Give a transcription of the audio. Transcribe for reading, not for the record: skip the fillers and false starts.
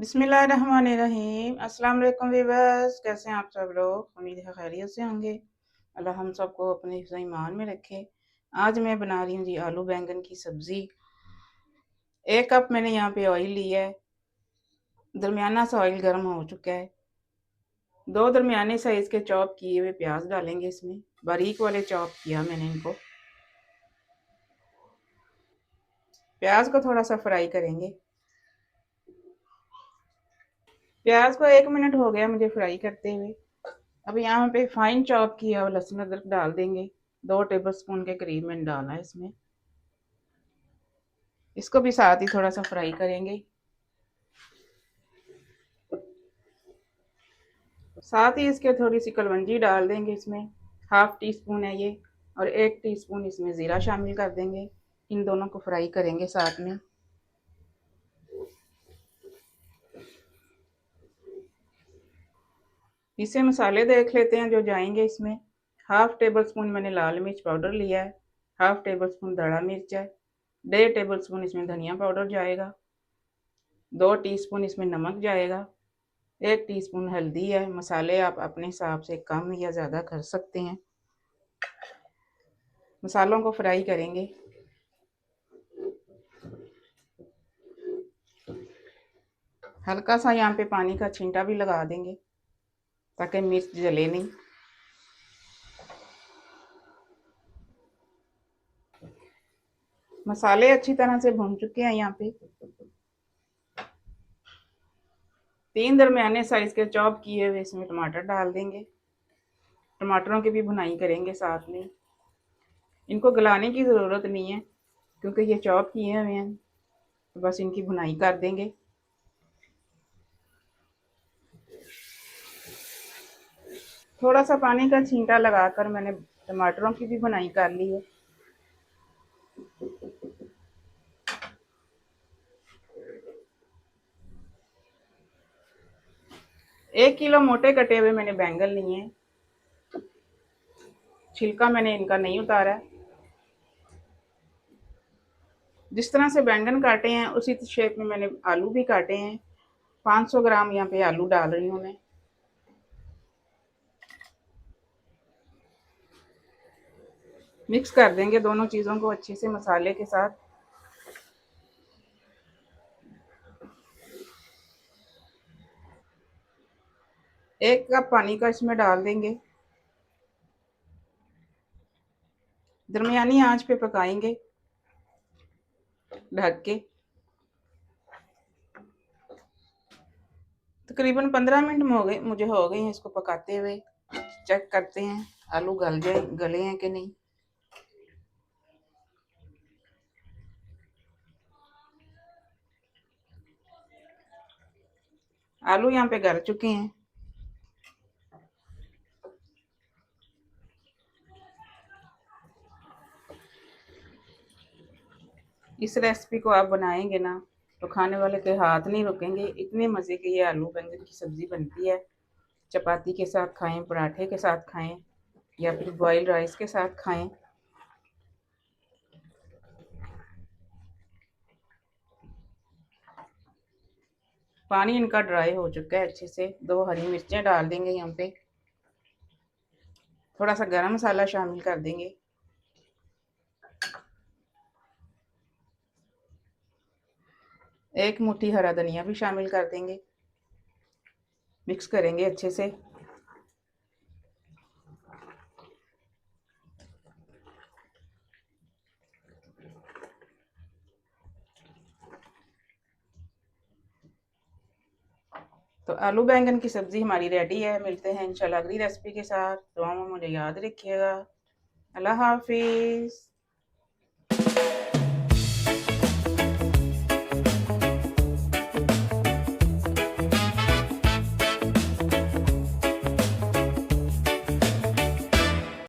बिस्मिल्लाहिर्रहमानिर्रहीम। अस्सलाम वालेकुम वीवर्स, कैसे हैं आप सब लोग? उम्मीद है खैरियत से होंगे। अल्लाह हम सबको अपने हिफ्ज़ ईमान में रखे। आज मैं बना रही हूँ जी आलू बैंगन की सब्ज़ी। 1 कप मैंने यहाँ पे ऑयल लिया है। दरमियाना सा ऑयल गर्म हो चुका है। 2 दरमियाने साइज़ के चॉप किए हुए प्याज डालेंगे इसमें। बारीक वाले चॉप किया मैंने इनको। प्याज को थोड़ा सा फ्राई करेंगे। प्याज को 1 मिनट हो गया मुझे फ्राई करते हुए। अब यहाँ पे फाइन चॉप किया हुआ लहसुन अदरक डाल देंगे। 2 टेबलस्पून के करीब मैंने डाला है इसमें। इसको भी साथ ही थोड़ा सा फ्राई करेंगे। साथ ही इसके थोड़ी सी कलवंजी डाल देंगे इसमें। 1/2 टीस्पून है ये। और 1 टीस्पून इसमें ज़ीरा शामिल कर देंगे। इन दोनों को फ्राई करेंगे साथ में। इसे मसाले देख लेते हैं जो जाएंगे इसमें। 1/2 टेबलस्पून मैंने लाल मिर्च पाउडर लिया है। 1/2 टेबलस्पून धड़ा मिर्च है। 1.5 टेबलस्पून इसमें धनिया पाउडर जाएगा। 2 टीस्पून इसमें नमक जाएगा। 1 टीस्पून हल्दी है। मसाले आप अपने हिसाब से कम या ज़्यादा कर सकते हैं। मसालों को फ्राई करेंगे। हल्का सा यहाँ पे पानी का छींटा भी लगा देंगे ताकि मिर्च जले नहीं। मसाले अच्छी तरह से भून चुके हैं। यहाँ पे 3 दरमियाने साइज के चॉप किए हुए इसमें टमाटर डाल देंगे। टमाटरों की भी भुनाई करेंगे साथ में। इनको गलाने की ज़रूरत नहीं है क्योंकि ये चॉप किए हुए हैं, तो बस इनकी भुनाई कर देंगे। थोड़ा सा पानी का छींटा लगाकर मैंने टमाटरों की भी भुनाई कर ली है। एक किलो मोटे कटे हुए मैंने बैंगन लिए हैं। छिलका मैंने इनका नहीं उतारा है। जिस तरह से बैंगन काटे हैं उसी शेप में मैंने आलू भी काटे हैं। 500 ग्राम यहाँ पे आलू डाल रही हूँ मैं। मिक्स कर देंगे दोनों चीज़ों को अच्छे से मसाले के साथ। एक कप पानी का इसमें डाल देंगे। दरमियानी आंच पे पकाएंगे ढक के। तकरीबन 15 मिनट मुझे हो गए हैं इसको पकाते हुए। चेक करते हैं आलू गले हैं कि नहीं। आलू यहाँ पे गल चुके हैं। इस रेसिपी को आप बनाएंगे ना तो खाने वाले के हाथ नहीं रुकेंगे। इतने मज़े की ये आलू बैंगन की सब्ज़ी बनती है। चपाती के साथ खाएं, पराठे के साथ खाएं या फिर बॉइल्ड राइस के साथ खाएं। पानी इनका ड्राई हो चुका है अच्छे से। 2 हरी मिर्चें डाल देंगे यहाँ पे। थोड़ा सा गरम मसाला शामिल कर देंगे। एक मुट्ठी हरा धनिया भी शामिल कर देंगे। मिक्स करेंगे अच्छे से। तो आलू बैंगन की सब्ज़ी हमारी रेडी है। मिलते हैं इंशाल्लाह अगली रेसिपी के साथ। दुआ में मुझे याद रखिएगा। अल्लाह हाफिज़।